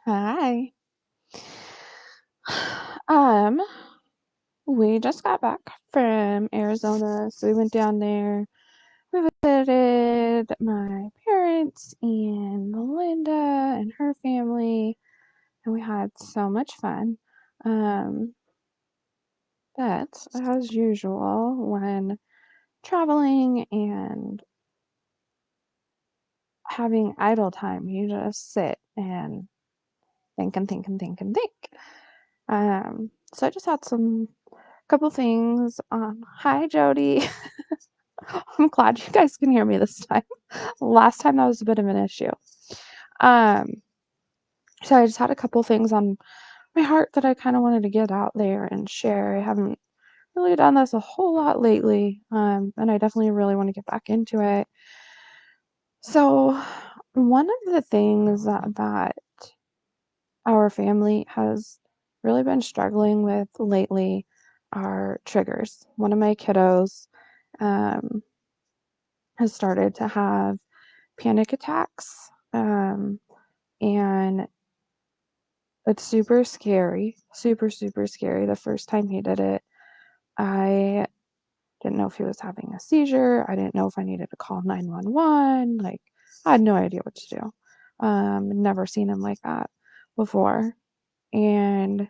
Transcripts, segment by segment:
Hi. Um, we just got back from Arizona, so we went down there. We visited my parents and Melinda and her family, and we had so much fun. Um, but as usual, when traveling and having idle time, you just sit and think and think and think and think. So I just had some couple things. Hi, Jody. I'm glad you guys can hear me this time. Last time that was a bit of an issue. Um, so I just had a couple things on my heart that I kind of wanted to get out there and share. I haven't really done this a whole lot lately, and I definitely really want to get back into it. So one of the things that our family has really been struggling with lately are triggers. One of my kiddos um, has started to have panic attacks. And it's super scary, super, super scary. The first time he did it, I didn't know if he was having a seizure. I didn't know if I needed to call 911. Like, I had no idea what to do. Never seen him like that before. And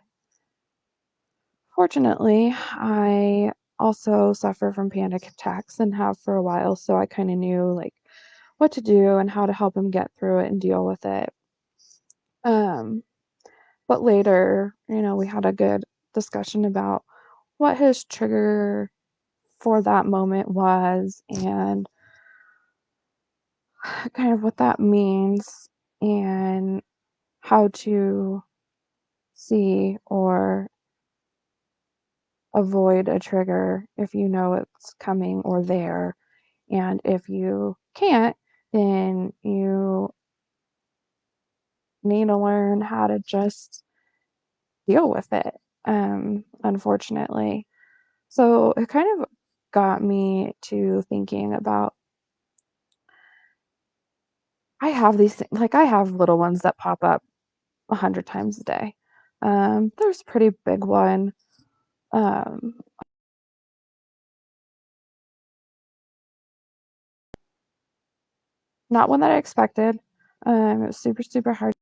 fortunately, I also suffer from panic attacks and have for a while, so I kind of knew like what to do and how to help him get through it and deal with it. Um, But later, we had a good discussion about what his trigger for that moment was and kind of what that means and how to see or avoid a trigger if you know it's coming or there. And if you can't, then you need to learn how to just deal with it, unfortunately. So it kind of got me to thinking about I have these things, like I have little ones that pop up 100 times a day. There's a pretty big one. Um, Not one that I expected. It was super, super hard.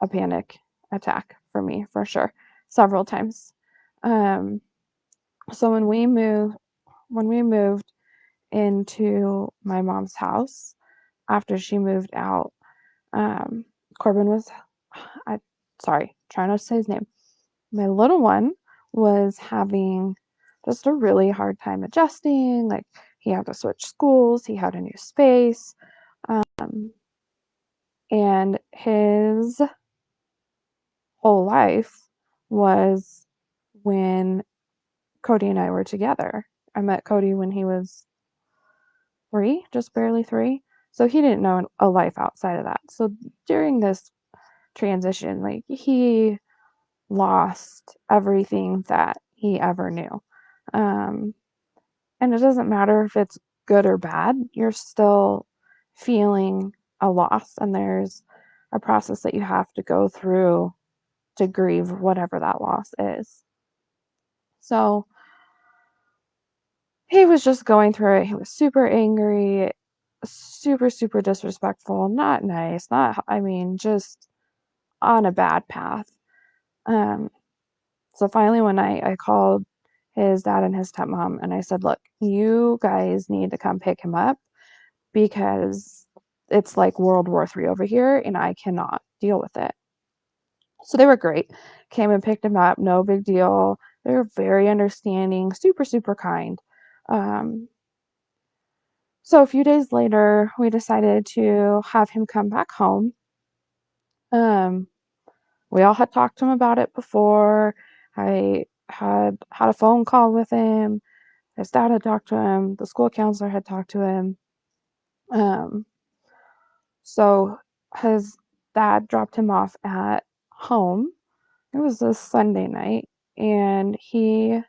A panic attack for me, for sure, several times. Um, so when we moved into my mom's house after she moved out, um, Corbin was, I sorry, trying not to say his name. My little one was having just a really hard time adjusting. Like he had to switch schools, he had a new space, um, and his whole life was when Cody and I were together. I met Cody when he was 3, just barely 3. So he didn't know a life outside of that. So during this transition, like he lost everything that he ever knew. Um, and it doesn't matter if it's good or bad, you're still feeling a loss, and there's a process that you have to go through to grieve whatever that loss is. So he was just going through it. He was super angry, super, super disrespectful, not nice, I mean, just on a bad path. Um, So finally, when I called his dad and his stepmom and I said, look, you guys need to come pick him up because it's like World War III over here and I cannot deal with it. So they were great. Came and picked him up, no big deal. They were very understanding, super, super kind. Um, so a few days later, we decided to have him come back home. Um, we all had talked to him about it before. I had a phone call with him. His dad had talked to him. The school counselor had talked to him. Um, so his dad dropped him off at home. It was a Sunday night, and he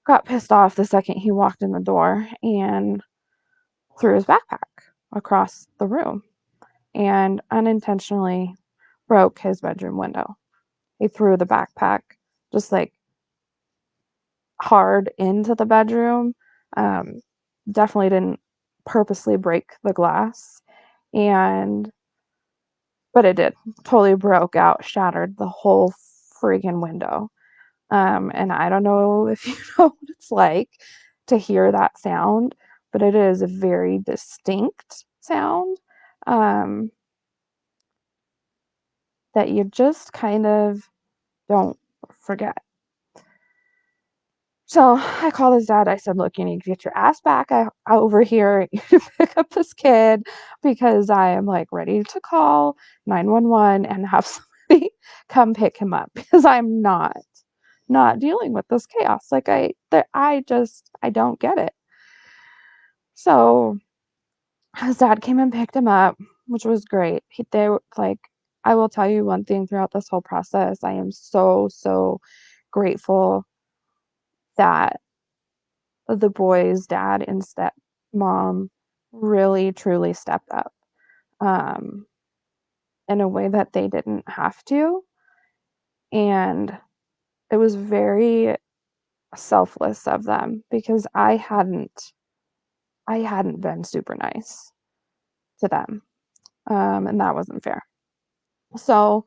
got pissed off the second he walked in the door and threw his backpack across the room and unintentionally broke his bedroom window. He threw the backpack just like hard into the bedroom. Um, Definitely didn't purposely break the glass, and but it did. Totally broke out, shattered the whole freaking window. And I don't know if you know what it's like to hear that sound, but it is a very distinct sound um, that you just kind of don't forget. So I called his dad. I said, "Look, you need to get your ass back over here. You need to pick up this kid because I am like ready to call 911 and have somebody come pick him up because I'm not dealing with this chaos. Like I don't get it." So his dad came and picked him up, which was great. They were like, I will tell you one thing throughout this whole process. I am so grateful that the boy's dad and stepmom really truly stepped up um, in a way that they didn't have to. And it was very selfless of them because I hadn't been super nice to them. And that wasn't fair. So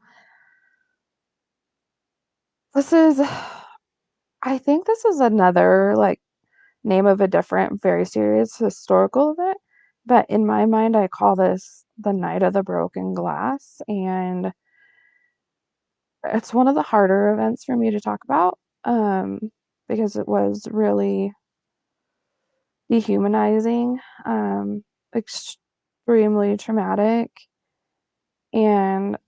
this is, I think this is another like name of a different, very serious historical event. But in my mind, I call this the Night of the Broken Glass. And it's one of the harder events for me to talk about because it was really dehumanizing, extremely traumatic, and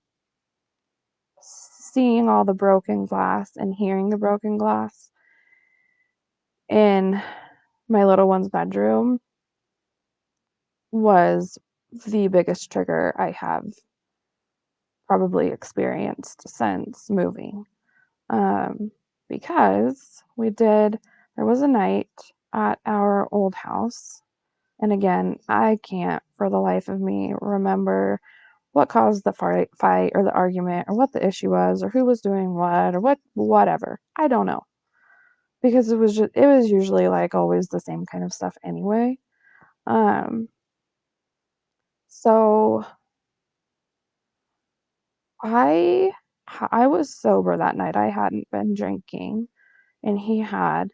seeing all the broken glass and hearing the broken glass in my little one's bedroom was the biggest trigger I have probably experienced since moving. Um, because there was a night at our old house, and again, I can't for the life of me remember what caused the fight or the argument or what the issue was or who was doing what or whatever. I don't know because it was usually like always the same kind of stuff anyway. Um, so I I was sober that night. I hadn't been drinking, and he had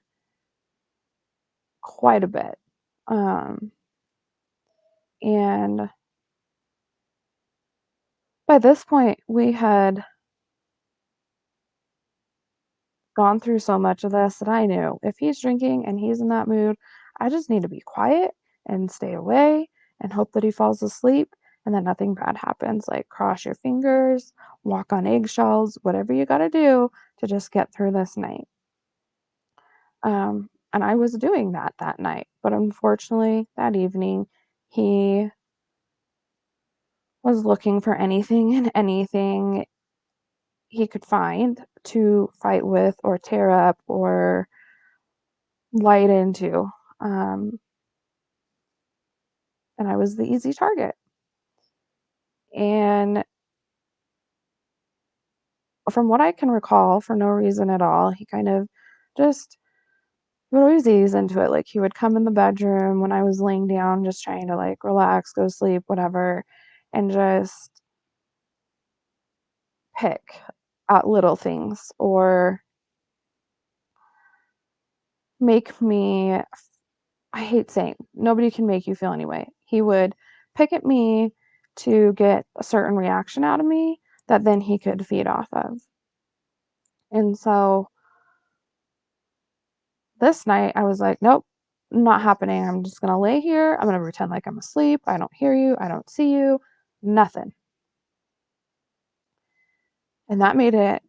quite a bit. Um, and by this point, we had gone through so much of this that I knew if he's drinking and he's in that mood, I just need to be quiet and stay away and hope that he falls asleep and that nothing bad happens. Like, cross your fingers, walk on eggshells, whatever you got to do to just get through this night. And I was doing that night. But unfortunately, that evening, he was looking for anything and anything he could find to fight with or tear up or light into. Um, and I was the easy target. And from what I can recall, for no reason at all, he kind of just would always ease into it. Like he would come in the bedroom when I was laying down, just trying to like relax, go to sleep, whatever, and just pick at little things or make me, I hate saying, nobody can make you feel any way. He would pick at me to get a certain reaction out of me that then he could feed off of. And so this night I was like, nope, not happening. I'm just going to lay here. I'm going to pretend like I'm asleep. I don't hear you. I don't see you. Nothing. And that made it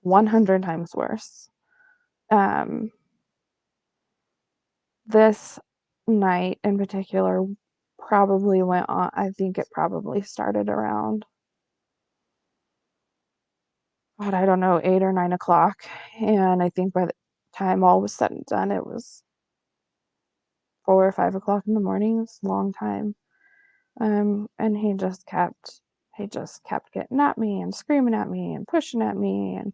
100 times worse. Um, this night in particular probably went on, I think it probably started around, God, I don't know, 8 or 9 o'clock. And I think by the time all was said and done, it was 4 or 5 o'clock in the morning. It's a long time. And he just kept getting at me and screaming at me and pushing at me and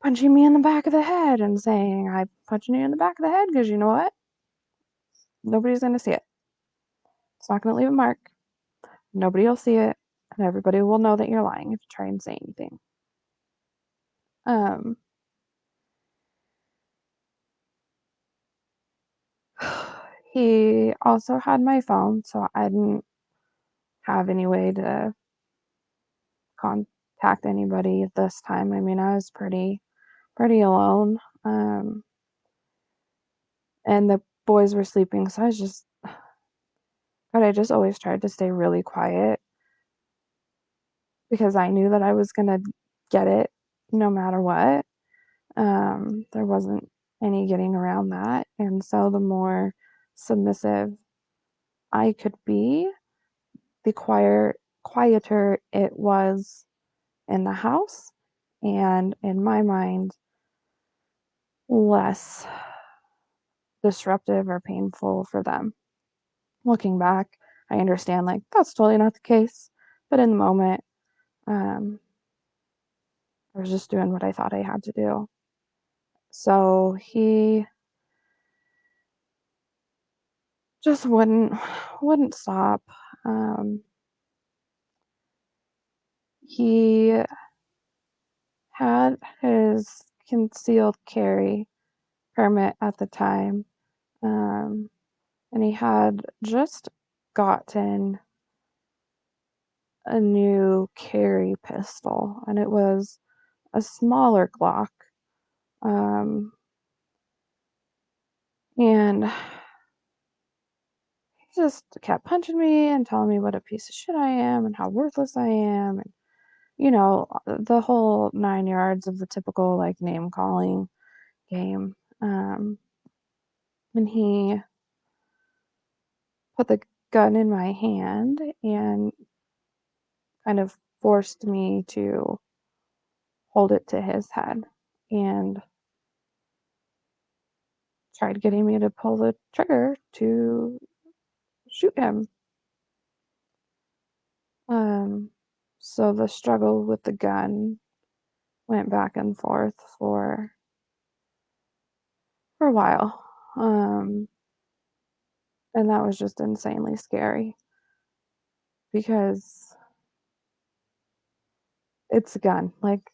punching me in the back of the head and saying, "I'm punching you in the back of the head because you know what? Nobody's gonna see it. It's not gonna leave a mark. Nobody will see it, and everybody will know that you're lying if you try and say anything." Um, he also had my phone, so I didn't have any way to contact anybody at this time. I mean, I was pretty alone. And the boys were sleeping, so I just always tried to stay really quiet because I knew that I was gonna get it no matter what. There wasn't any getting around that, and so the more submissive I could be, the quieter it was in the house, and in my mind, less disruptive or painful for them. Looking back, I understand, like, that's totally not the case, but in the moment, um, I was just doing what I thought I had to do. So he just wouldn't stop. Um, he had his concealed carry permit at the time, um, and he had just gotten a new carry pistol, and it was a smaller Glock. Um, and he just kept punching me and telling me what a piece of shit I am and how worthless I am, and the whole 9 yards of the typical like name calling game. And he put the gun in my hand and kind of forced me to hold it to his head and tried getting me to pull the trigger to shoot him. Um, so the struggle with the gun went back and forth for a while. And that was just insanely scary because it's a gun. Like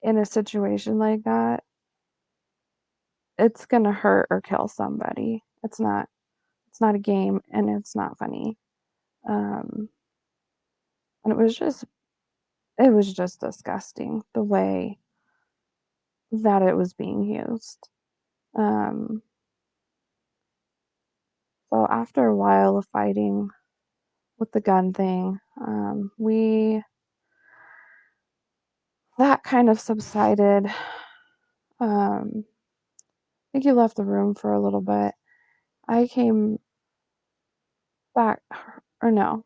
in a situation like that, it's gonna hurt or kill somebody. It's not a game and it's not funny. Um, and it was just disgusting the way that it was being used. Um, so after a while of fighting with the gun thing, we that kind of subsided. I think he left the room for a little bit. I came back, or no,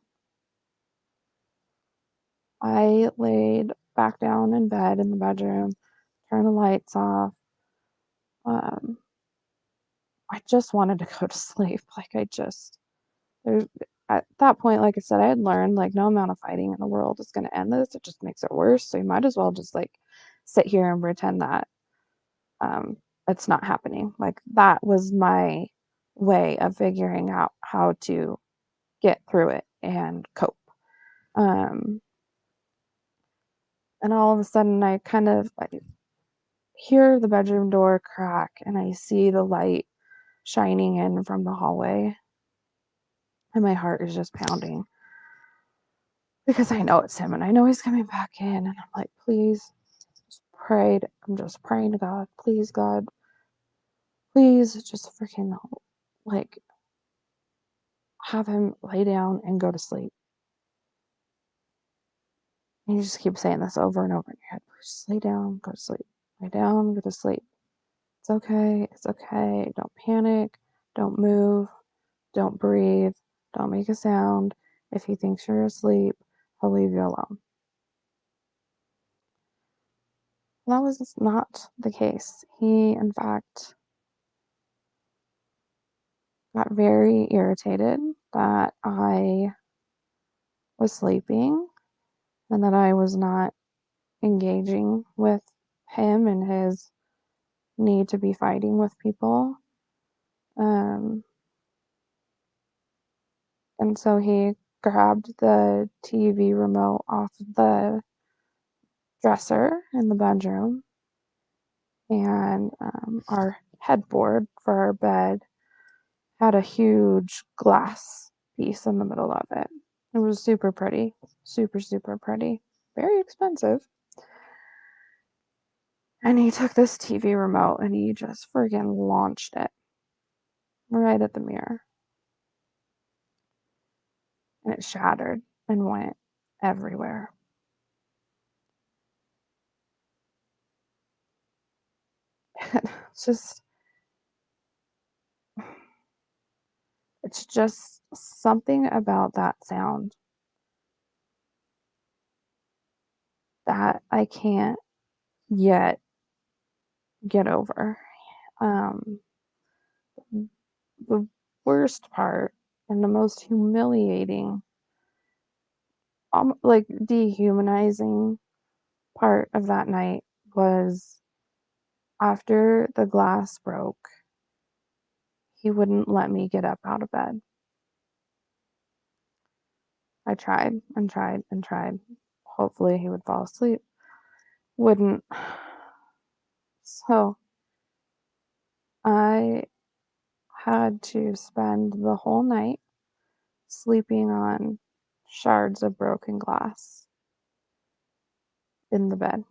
I laid back down in bed in the bedroom, turned the lights off. Um, I just wanted to go to sleep. There, at that point, like I said, I had learned like no amount of fighting in the world is going to end this. It just makes it worse. So you might as well just like sit here and pretend that um, it's not happening. Like that was my way of figuring out how to get through it and cope. Um, and all of a sudden, I hear the bedroom door crack and I see the light shining in from the hallway. And my heart is just pounding because I know it's him and I know he's coming back in. And I'm like, please, just prayed. I'm just praying to God, please, God, please just freaking like have him lay down and go to sleep. And you just keep saying this over and over in your head. Please just lay down, go to sleep. Lay down, go to sleep. It's okay. It's okay. Don't panic. Don't move. Don't breathe. Don't make a sound. If he thinks you're asleep, he'll leave you alone. That was not the case. He, in fact, got very irritated that I was sleeping and that I was not engaging with him and his need to be fighting with people. Um, and so he grabbed the TV remote off the dresser in the bedroom, and our headboard for our bed had a huge glass piece in the middle of it. It was super pretty, super, super pretty, very expensive. And he took this TV remote and he just friggin' launched it right at the mirror. And it shattered and went everywhere. It's just, it's just something about that sound that I can't yet get over. Um, the worst part and the most humiliating, like dehumanizing part of that night was after the glass broke, he wouldn't let me get up out of bed. I tried and tried and tried. Hopefully, he would fall asleep. Wouldn't. So I had to spend the whole night sleeping on shards of broken glass in the bed.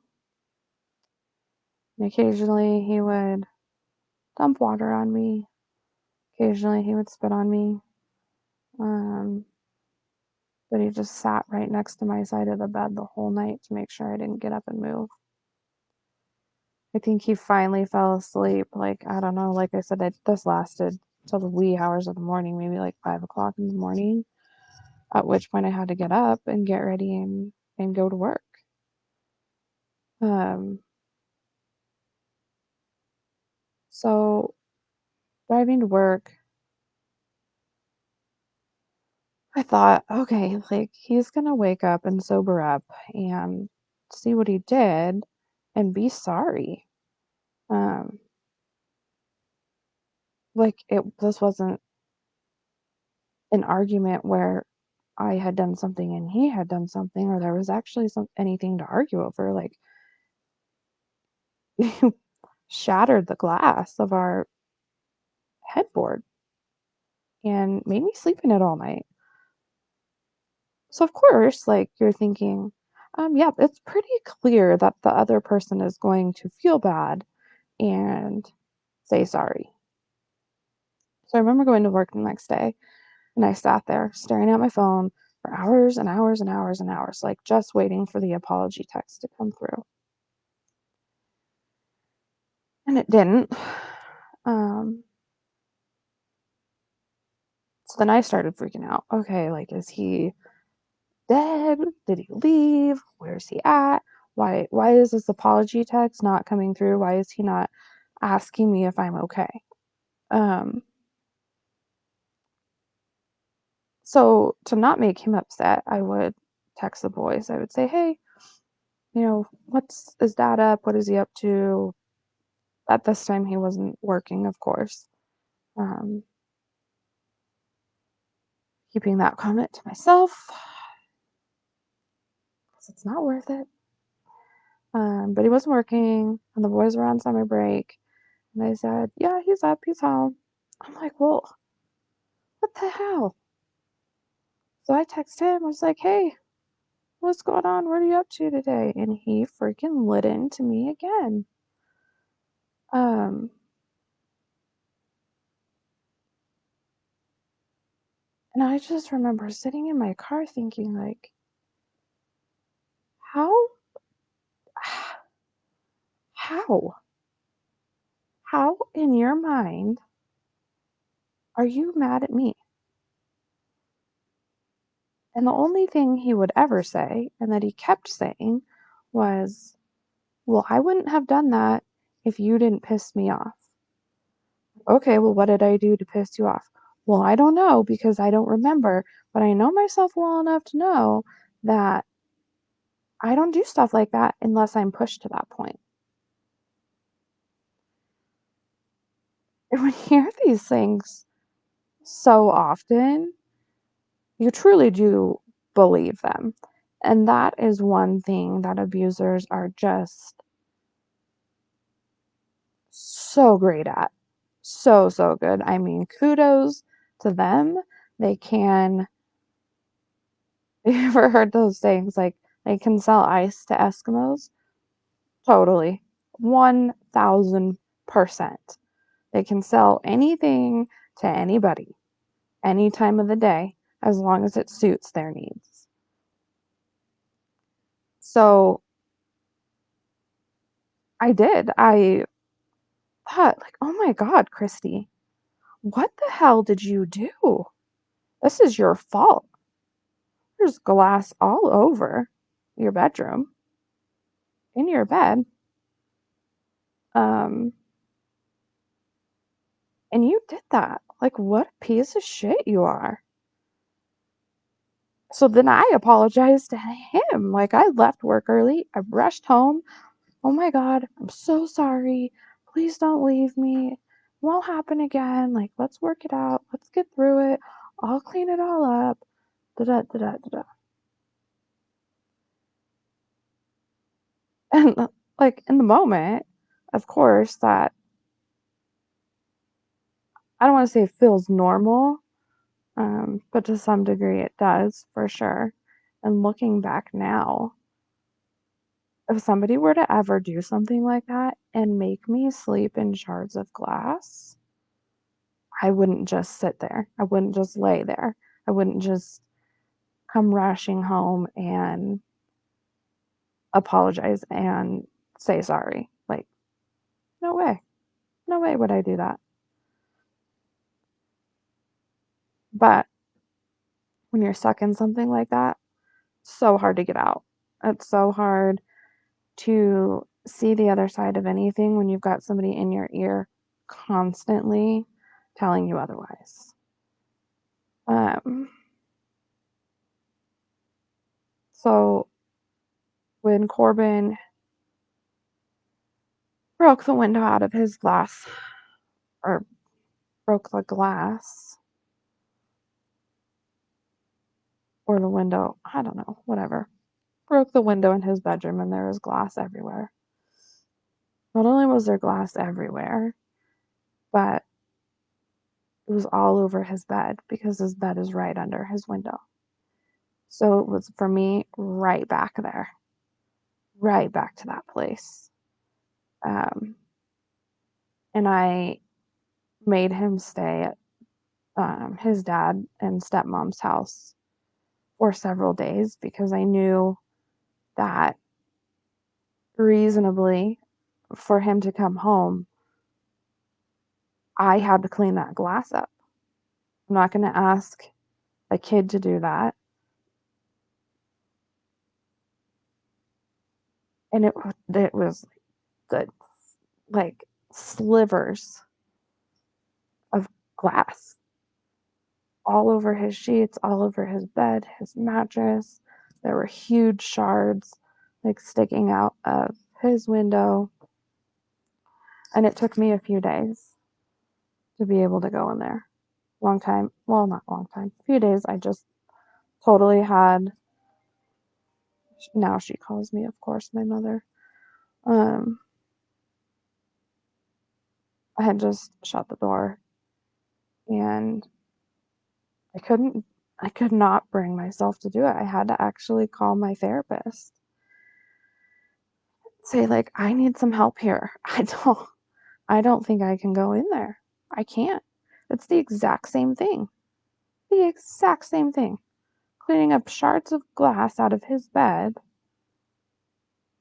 And occasionally, he would dump water on me. Occasionally, he would spit on me. Um, but he just sat right next to my side of the bed the whole night to make sure I didn't get up and move. I think he finally fell asleep. Like, I don't know, like I said, this lasted till the wee hours of the morning, maybe like 5 o'clock in the morning, at which point I had to get up and get ready and go to work. Um, so driving to work, I thought, okay, like he's gonna wake up and sober up and see what he did and be sorry. Um, like this wasn't an argument where I had done something and he had done something, or there was actually anything to argue over. Like, you shattered the glass of our headboard and made me sleep in it all night. So of course, like you're thinking, yeah, it's pretty clear that the other person is going to feel bad and say sorry. So I remember going to work the next day and I sat there staring at my phone for hours and hours and hours and hours, like just waiting for the apology text to come through. And it didn't. Um, so then I started freaking out. Okay, like, is he dead? Did he leave? Where's he at? Why is this apology text not coming through? Why is he not asking me if I'm okay? Um, so to not make him upset, I would text the boys. I would say, hey, what's is dad up? What is he up to? At this time, he wasn't working, of course. Um, Keeping that comment to myself because it's not worth it. But he wasn't working, and the boys were on summer break. And they said, yeah, he's up, he's home. I'm like, well, what the hell? So I text him. I was like, hey, what's going on? What are you up to today? And he freaking lit into me again. Um, and I just remember sitting in my car thinking, like, how, how, how in your mind are you mad at me? And the only thing he would ever say, and that he kept saying, was, well, I wouldn't have done that if you didn't piss me off. Okay, well, what did I do to piss you off? Well, I don't know because I don't remember, but I know myself well enough to know that I don't do stuff like that unless I'm pushed to that point. And when you hear these things so often, you truly do believe them. And that is one thing that abusers are just so great at. So, so good. I mean, kudos to them. They can, you ever heard those things like they can sell ice to Eskimos? Totally. 1000%. They can sell anything to anybody, any time of the day, as long as it suits their needs. So I did. I thought, like, oh my God, Christy, what the hell did you do? This is your fault. There's glass all over your bedroom, in your bed. Um, and you did that. Like, what a piece of shit you are. So then I apologized to him. Like, I left work early. I rushed home. Oh my God, I'm so sorry. Please don't leave me. It won't happen again. Like, let's work it out. Let's get through it. I'll clean it all up. Da da da da da. And like in the moment, of course, that I don't want to say it feels normal, but to some degree it does for sure. And looking back now, if somebody were to ever do something like that and make me sleep in shards of glass, I wouldn't just sit there. I wouldn't just lay there. I wouldn't just come rushing home and apologize and say sorry. Like, no way. No way would I do that. But when you're stuck in something like that, so hard to get out. It's so hard to see the other side of anything when you've got somebody in your ear constantly telling you otherwise. Um, so when Corbin broke the window out of his glass, or broke the glass, or the window, I don't know, whatever, broke the window in his bedroom and there was glass everywhere. Not only was there glass everywhere, but it was all over his bed because his bed is right under his window. So it was for me right back there, right back to that place. Um, and I made him stay at his dad and stepmom's house for several days because I knew that reasonably for him to come home, I had to clean that glass up. I'm not going to ask a kid to do that. And it was the like slivers of glass all over his sheets, all over his bed, his mattress. There were huge shards like sticking out of his window. And it took me a few days to be able to go in there. Long time, well, not long time, a few days. I just totally had, now she calls me, of course, my mother. Um, I had just shut the door and I couldn't, I could not bring myself to do it. I had to actually call my therapist, say like, I need some help here. I don't think I can go in there. I can't. It's the exact same thing. The exact same thing. Cleaning up shards of glass out of his bed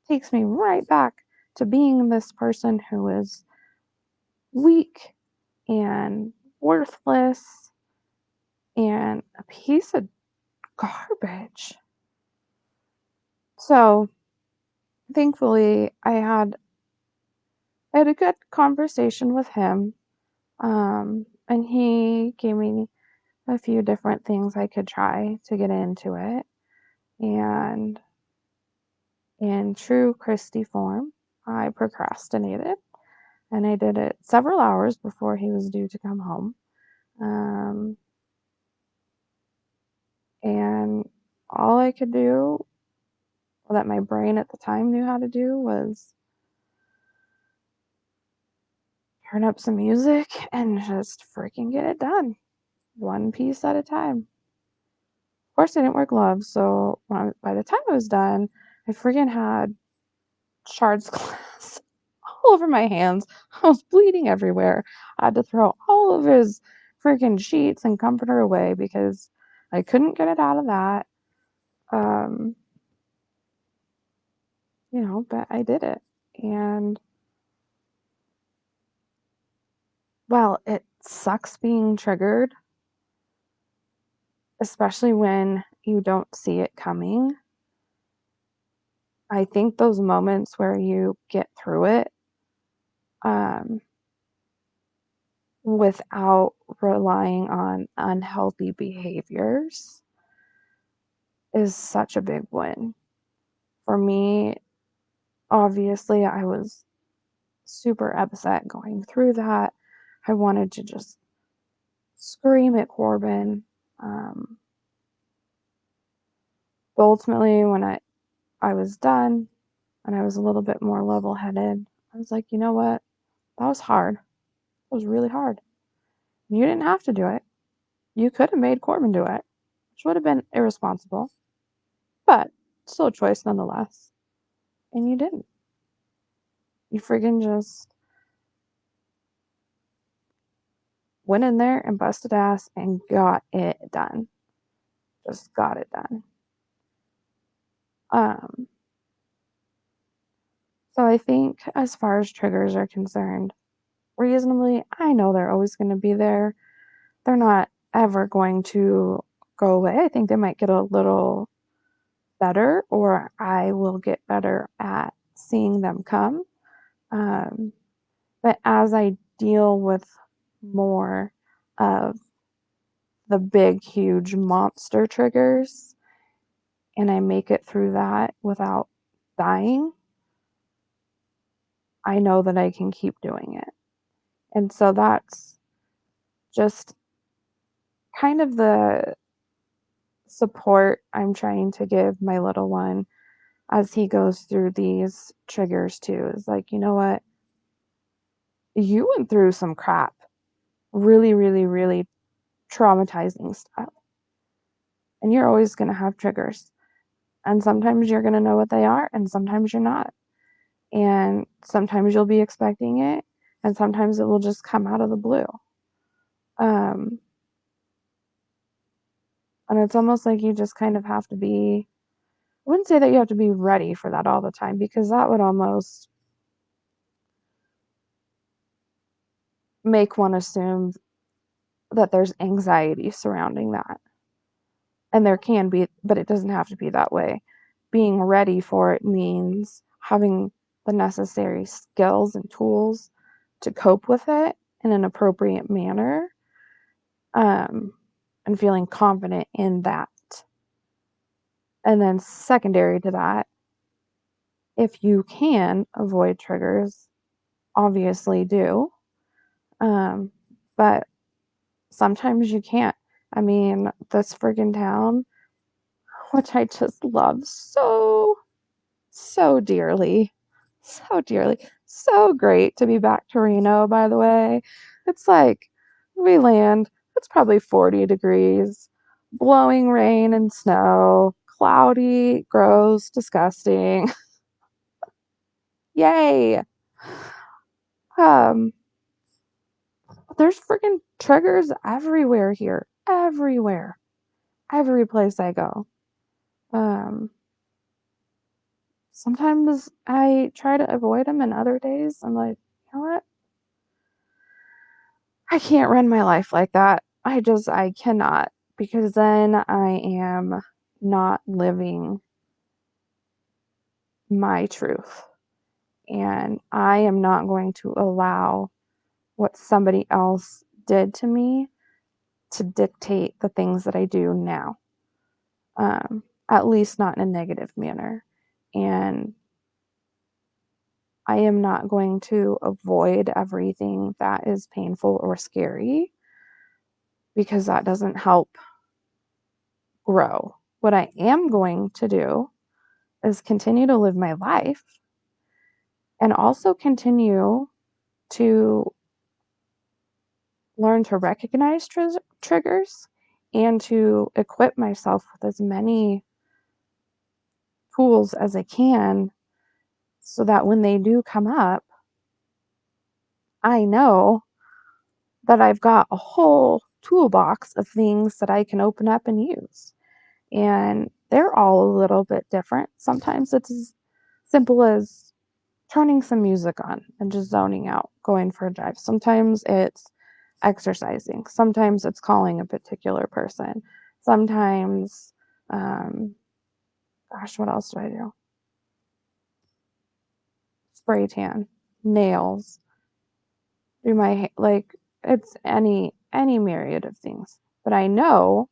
takes me right back to being this person who is weak and worthless and a piece of garbage. So, thankfully, I had a good conversation with him. And he gave me a few different things I could try to get into it. And in true Christy form, I procrastinated and I did it several hours before he was due to come home. Um, and all I could do, that my brain at the time knew how to do, was turn up some music and just freaking get it done, one piece at a time. Of course, I didn't wear gloves, so by the time I was done, I freaking had shards glass all over my hands. I was bleeding everywhere. I had to throw all of his freaking sheets and comforter away because I couldn't get it out of that. Um, but I did it. And well, it sucks being triggered, especially when you don't see it coming. I think those moments where you get through it, um, without relying on unhealthy behaviors is such a big win. For me, obviously, I was super upset going through that. I wanted to just scream at Corbin. But ultimately, when I was done and I was a little bit more level headed, I was like, you know what? That was hard. It was really hard. You didn't have to do it. You could have made Corbin do it, which would have been irresponsible, but still a choice nonetheless. And you didn't. You friggin' just went in there and busted ass and got it done. Just got it done. Um, so I think as far as triggers are concerned, reasonably, I know they're always going to be there. They're not ever going to go away. I think they might get a little better, or I will get better at seeing them come. Um, but as I deal with more of the big, huge monster triggers and I make it through that without dying, I know that I can keep doing it. And so that's just kind of the support I'm trying to give my little one as he goes through these triggers too. Is like, you know what? You went through some crap. Really, really, really traumatizing stuff. And you're always going to have triggers. And sometimes you're going to know what they are, and sometimes you're not. And sometimes you'll be expecting it, and sometimes it will just come out of the blue. Um, and it's almost like you just kind of have to be, I wouldn't say that you have to be ready for that all the time, because that would almost make one assume that there's anxiety surrounding that. And there can be, but it doesn't have to be that way. Being ready for it means having the necessary skills and tools to cope with it in an appropriate manner, um, and feeling confident in that. And then, secondary to that, if you can avoid triggers, obviously do. Um, but sometimes you can't. I mean, this friggin' town, which I just love so dearly. So dearly. So great to be back to Reno, by the way. It's like we land, it's probably 40 degrees, blowing rain and snow, cloudy, gross, disgusting. Yay. Um, there's freaking triggers everywhere here. Everywhere. Every place I go. Um, Sometimes I try to avoid them, and other days I'm like, you know what? I can't run my life like that. I cannot, because then I am not living my truth. And I am not going to allow what somebody else did to me to dictate the things that I do now, at least not in a negative manner. And I am not going to avoid everything that is painful or scary because that doesn't help grow. What I am going to do is continue to live my life and also continue to learn to recognize triggers and to equip myself with as many tools as I can so that when they do come up, I know that I've got a whole toolbox of things that I can open up and use. And they're all a little bit different. Sometimes it's as simple as turning some music on and just zoning out, going for a drive. Sometimes it's exercising. Sometimes it's calling a particular person. Sometimes, what else do I do? Spray tan, nails, do my like it's any myriad of things. But I know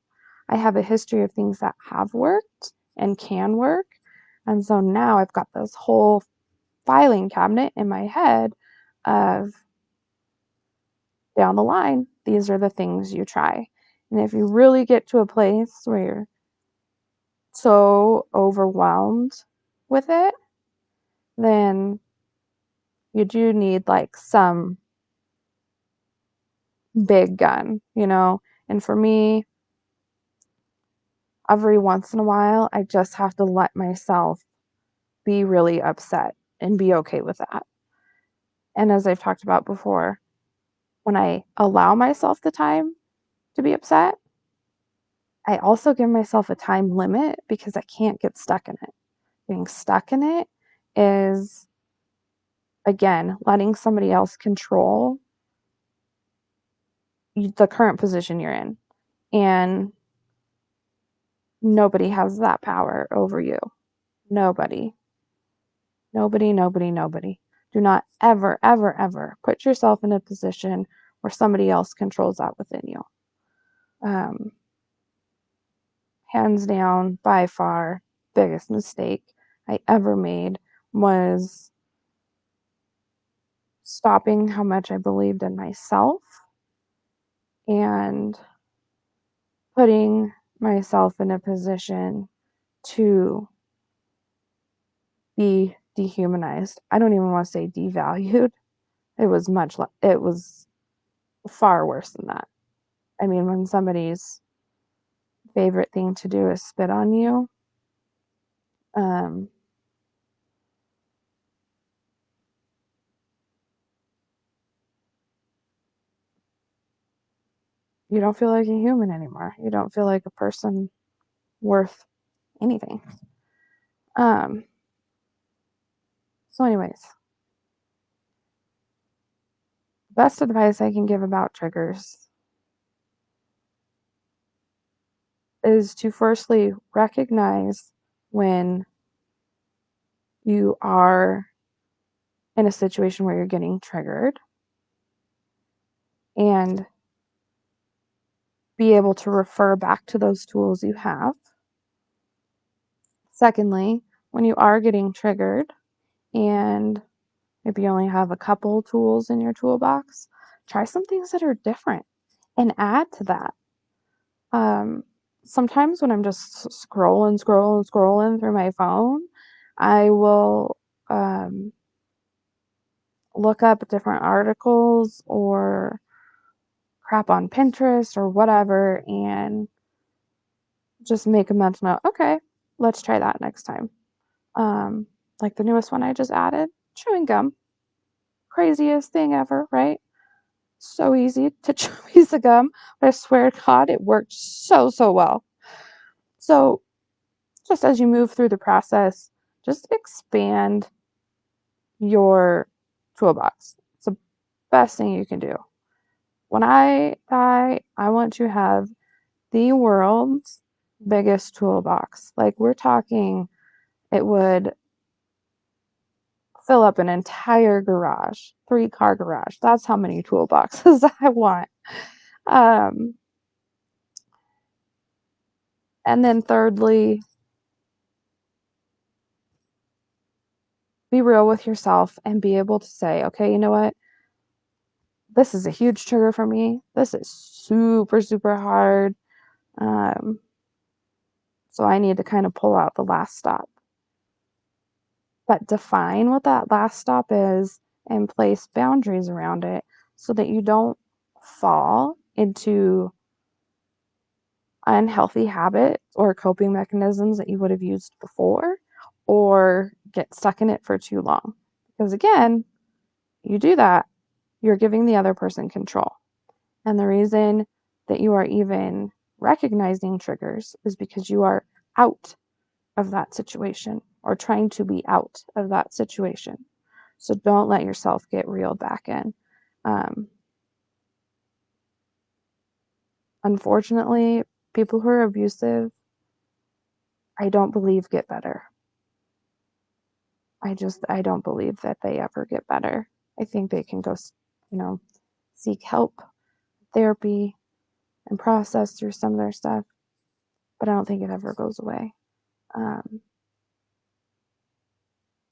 I have a history of things that have worked and can work. And so now I've got this whole filing cabinet in my head of down the line, these are the things you try. And if you really get to a place where you're so overwhelmed with it, then you do need like some big gun, you know? And for me, every once in a while, I just have to let myself be really upset and be okay with that. And as I've talked about before, when I allow myself the time to be upset, I also give myself a time limit because I can't get stuck in it. Being stuck in it is, again, letting somebody else control the current position you're in. And nobody has that power over you. Nobody. Nobody, nobody, nobody. Do not ever, ever, ever put yourself in a position where somebody else controls that within you. Um, Hands down, by far, biggest mistake I ever made was stopping how much I believed in myself and putting myself in a position to be dehumanized. I don't even want to say devalued. It was it was far worse than that. I mean, when somebody's favorite thing to do is spit on you, um, you don't feel like a human anymore. You don't feel like a person worth anything. Um, so, anyways, best advice I can give about triggers is to firstly recognize when you are in a situation where you're getting triggered and be able to refer back to those tools you have. Secondly, when you are getting triggered and maybe you only have a couple tools in your toolbox, try some things that are different and add to that. Um, Sometimes when I'm just scrolling through my phone, I will look up different articles or crap on Pinterest or whatever and just make a mental note. Okay, let's try that next time. Um, like the newest one I just added, chewing gum. Craziest thing ever, right? So easy to chew a piece of gum, but I swear to God, it worked so well. So just as you move through the process, just expand your toolbox. It's the best thing you can do. When I die, I want to have the world's biggest toolbox. Like we're talking, it would fill up an entire garage, 3-car garage. That's how many toolboxes I want. Um, and then thirdly, be real with yourself and be able to say, okay, you know what? This is a huge trigger for me. This is super, super hard. Um, so I need to kind of pull out the last stop. But define what that last stop is and place boundaries around it so that you don't fall into unhealthy habits or coping mechanisms that you would have used before or get stuck in it for too long. Because again, you do that, you're giving the other person control. And the reason that you are even recognizing triggers is because you are out of that situation or trying to be out of that situation. So don't let yourself get reeled back in. Um, Unfortunately, people who are abusive, I don't believe get better. I don't believe that they ever get better. I think they can go, seek help, therapy, and process through some of their stuff, but I don't think it ever goes away. Um,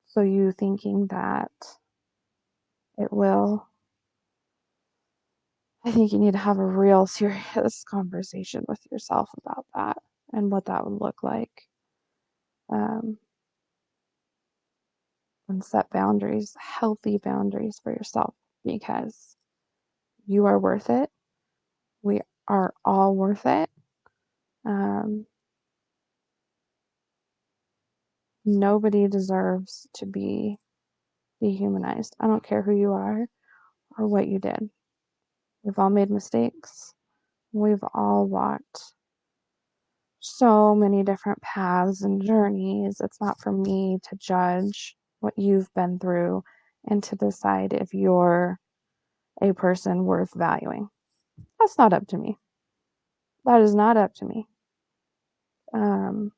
so you thinking that it will, I think you need to have a real serious conversation with yourself about that and what that would look like. Um, and set boundaries, healthy boundaries for yourself because you are worth it. We are all worth it. Um, Nobody deserves to be dehumanized. I don't care who you are or what you did. We've all made mistakes. We've all walked so many different paths and journeys. It's not for me to judge what you've been through and to decide if you're a person worth valuing. That's not up to me. That is not up to me. Um,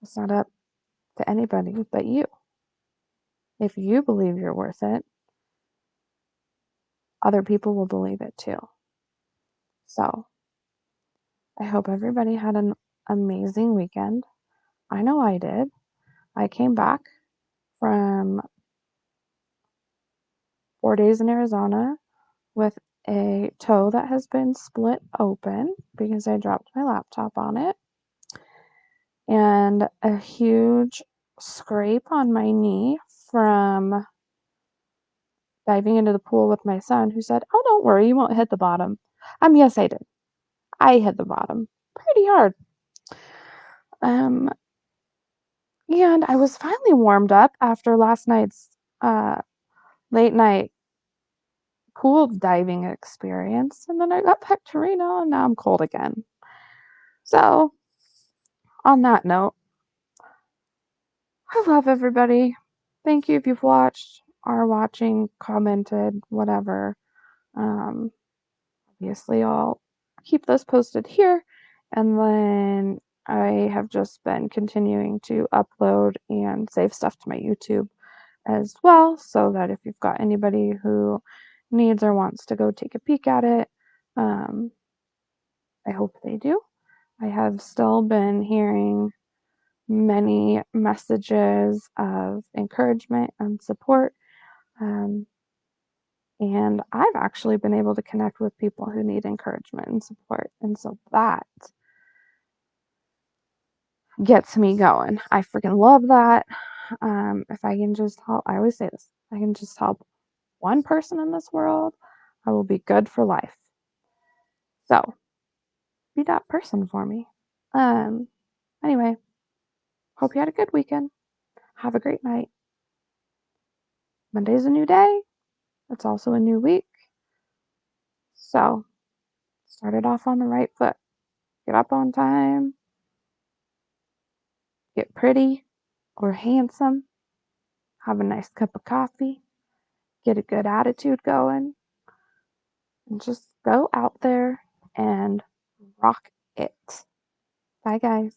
it's not up to anybody but you. If you believe you're worth it, other people will believe it too. So I hope everybody had an amazing weekend. I know I did. I came back from 4 days in Arizona with a toe that has been split open because I dropped my laptop on it, and a huge scrape on my knee from diving into the pool with my son, who said, "Oh, don't worry, you won't hit the bottom." Yes, I did. I hit the bottom pretty hard. Um, and I was finally warmed up after last night's late night pool diving experience, and then I got back to Reno, and now I'm cold again. So, on that note, I love everybody. Thank you if you've watched, are watching, commented, whatever. Um, Obviously, I'll keep those posted here, and then I have just been continuing to upload and save stuff to my YouTube as well, so that if you've got anybody who needs or wants to go take a peek at it, I hope they do. I have still been hearing many messages of encouragement and support. Um, and I've actually been able to connect with people who need encouragement and support. And so that gets me going. I freaking love that. If I can just help, I always say this, I can just help one person in this world, I will be good for life. So be that person for me. Um, anyway, hope you had a good weekend. Have a great night. Monday's a new day. It's also a new week. So start it off on the right foot. Get up on time. Get pretty or handsome. Have a nice cup of coffee. Get a good attitude going. And just go out there and rock it. Bye, guys.